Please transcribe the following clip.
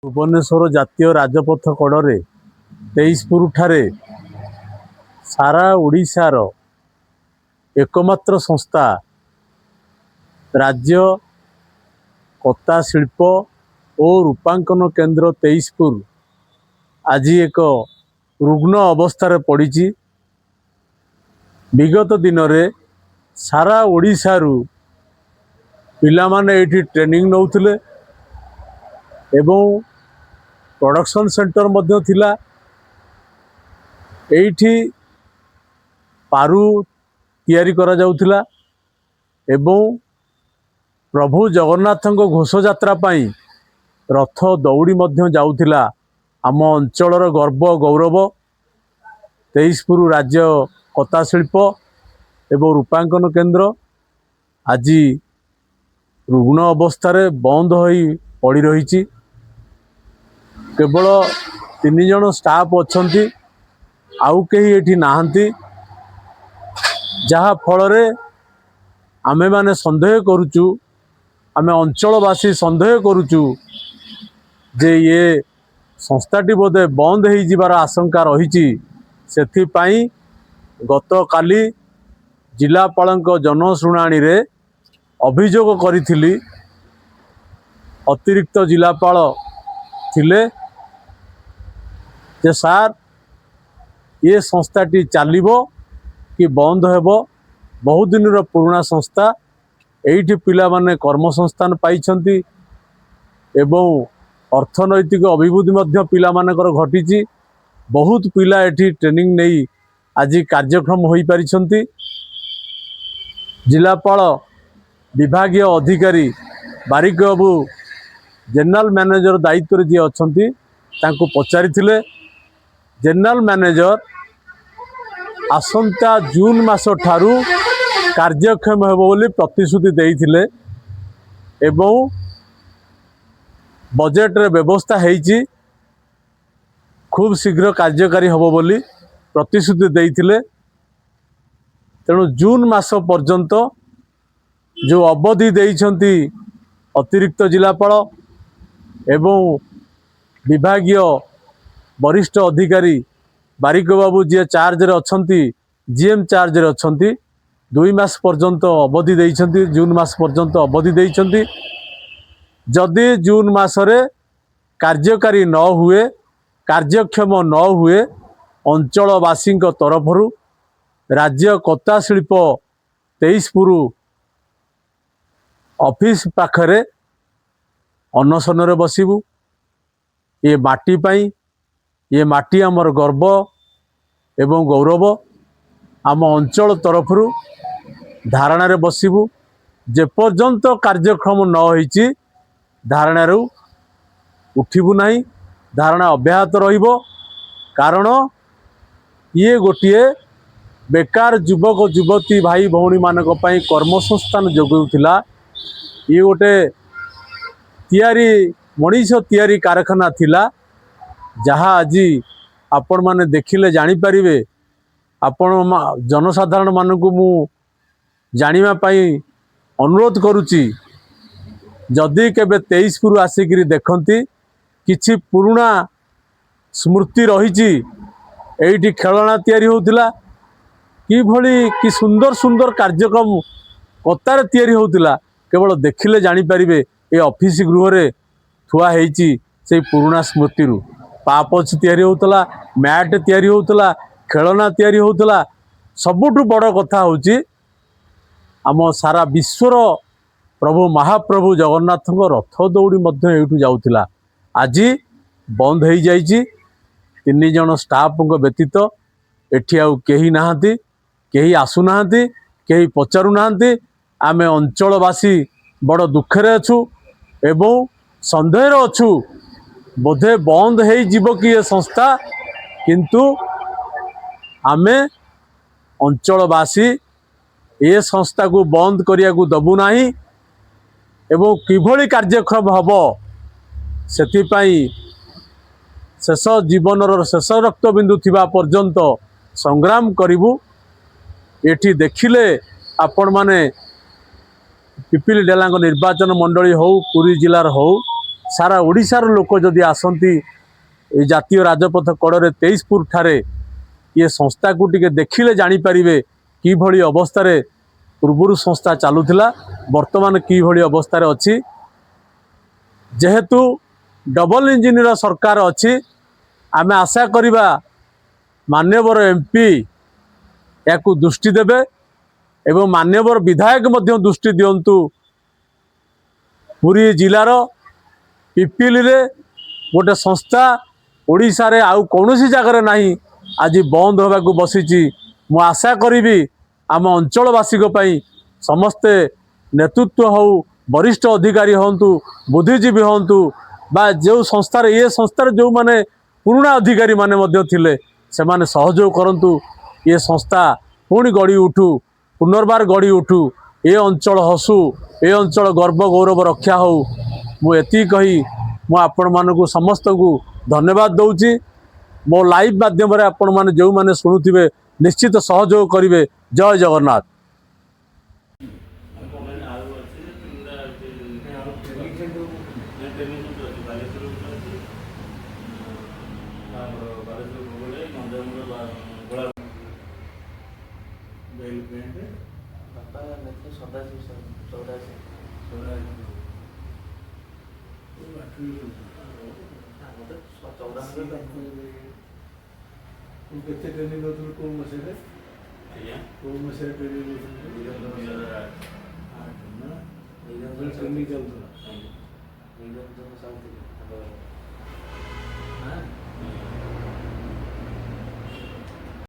भुवनेश्वर जातीय राजपथ कड़े 23पुर ठारे सारा ओडिशार एकमात्र संस्था राज्य कता शिल्प और रूपांकन केन्द्र 23पुर आज एक रुग्ण अवस्था पड़ी। विगत दिन में सारा ओडिशारू पिला माने एठी ट्रेनिंग नौथिले एवं प्रोडक्शन सेंटर मध्य थिला। एठी पारू तैयारी करा जाउथिला एवं प्रभु जगन्नाथ घोष यात्रा पाई रथ दौड़ी मध्य जाउथिला। आम अंचलर गर्व गौरव 23पुर राज्य कता शिल्प एवं रूपांकन केन्द्र आज रुग्ण अवस्था बंद हो पड़ी रही। केवल 3 जन स्टाफ अच्छी आउ कहीं एठी नाहंती, जहा फल आमे माने संदेह करुचु, आमे अंचलवासी संदेह करुचु जे ये संस्थाटी बोधे बंद हो जिबार आशंका रही। सेथिपाई गत काली जिलापालक जनशुणाणी रे अभियोग करिथिली। अतिरिक्त जिलापाल थिले जे सार ये संस्थाटी चलिबो कि बंद हेबो, बहुत दिन पुराना संस्था, एठी पिला माने कर्मसंस्थान पाइछंती एवं अर्थनैतिक अभिवृद्धि मध्य पिला मानकर घटी। बहुत पिला एठी ट्रेनिंग नहीं आज कार्यक्रम हो पारिछंती। जिलापाल विभागीय अधिकारी बारिक बाबू जनरल मैनेजर दायित्व जी अच्छी तांको पचारिथिले। जनरल मैनेजर आसंता जून मास ठारू कार्यक्षम हेबो बोली प्रतिश्रुति देइथिले एवं बजेट रे व्यवस्था हेइची खूब शीघ्र कार्यकारी हेबो बोली प्रतिश्रुति देइथिले। तेणु जून मास पर्यंत जो अवधि देइछंती अतिरिक्त जिलापाल एवं विभागीय वरिष्ठ अधिकारी बारिक बाबू जी चार्ज रे अछंती, जीएम चार्ज रे अछंती, 2 मास पर्यंत अवधि देइछंती, जून मास पर्यंत अवधि देइछंती। जदि जून मासरे कार्यकारी न हुए, कार्यक्षम न हुए, अंचलवासी तरफरु राज्य कता शिल्प 23पुर ऑफिस पाखरे अनशन रे बसिबू। ये माटी पाई, ये माटी आमर गर्व एवं गौरव। आम अंचल तरफरु धारणा रे बसिबू। जे पर्यंत कार्यक्रम न होईची धारणा रे उठिबू नहीं, धारणा अब्याहत रहिबो। कारण ये गोटिए बेकार युवक युवती भाई भौणी मानक पई कर्मसंस्थान जोगौथिला। ये गोटे तैयारी मनीष तैयारी कारखाना थिला, जहाँ आज आपण माने देखिले जानी परिबे। आपण जनसाधारण मानकु मु जानिबा पई अनुरोध करुची, जदि केबे 23पुर आसिकिरी देखंती किछि पुराना स्मृति रहिची। एइठी खेलना तैयारी होउतिला, कि भली कि सुंदर सुंदर कार्यक्रम कतार तैयारी होउतिला। केवल देखिले जानी परिबे ए ऑफिस गृह रे थुआ हेइची से पुराना स्मृति रु पापच तैयारी होउतला, मैट तैयारी होउतला, खेलना तैयारी होउतला। सबुठु बड़ कथा होउची आम सारा विश्वर प्रभु महाप्रभु जगन्नाथ रथ दौड़ी मध्य एठू जाउतिला। आज बंद हो जाइची। 3 जन स्टाफ व्यतीत एठी आउ केही नाहांती, केही आसु नाहांती, केही पचारु नाहांती। आमे अंचलवासी बड़ दुखरे अछु एवं संदेह अछु बोधे बंद हो जीवो कि ये संस्था, किंतु आमे अंचलवासी ये संस्था को बंद करिया को दबु नाही एवं किभली कार्यक्रम हबो सेथिपाई शेष जीवनर शेष रक्तबिंदु थिबा पर्यंत संग्राम करिबु। एठी देखिले आपण माने पिपिली डेलांग निर्वाचन मंडली हो, पुरी जिलार हो, सारा ओडिशार लोक जदि आसती जातीय राजपथ कड़े 23 फुट ठारे ये संस्था को टिके देखिले जानीपारे कि भली अवस्था पूर्वर संस्था चलुला वर्तमान कि भली अवस्था अच्छी जेहेतु डबल इंजिन सरकार अच्छी आमे आशा करिबा मान्यवर एमपी या दृष्टि देवे एवं मान्यवर विधायक मध्य दृष्टि दिंतु पुरी जिलार पिपिली रे गोटे संस्था ओडिशा रे आउ कौनसी जगार नहीं आज बंद होगा बसी मु आशा करी आम अंचलवासी समस्ते नेतृत्व हो वरिष्ठ अधिकारी हंतु बुद्धिजीवी हंतु बा जो संस्थार ये संस्थार जो माने पुराना अधिकारी माने मध्य थिले से माने सहयोग करंतु ये संस्था पुणी गढ़ी उठू पुनर्बार गढ़ी उठू ये अंचल हसू ये अंचल गर्व गौरव रक्षा हो मुझे कही मु आपण मानकु समस्त को धन्यवाद दौची मो लाइव माध्यम आपण माने जो माने शुणुथिबे निश्चित सहयोग करिवे। जय जगन्नाथ। केते ट्रेनिंग होतो को मसेरे को मसेरे ट्रेनिंग होतो ट्रेनिंग चलतो हां